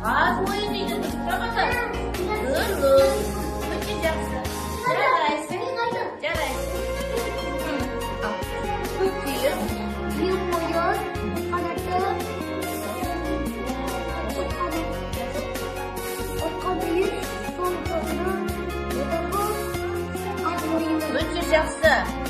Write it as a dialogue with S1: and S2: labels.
S1: Қаз ойын дейді, дұрыс па қызым? Дұрыс. Өте жақсы. Жарайсың.
S2: Büyük boyut, kanatı, o büyük, son kolunu, bu da bu, az boyunu.
S1: Өте жақсы.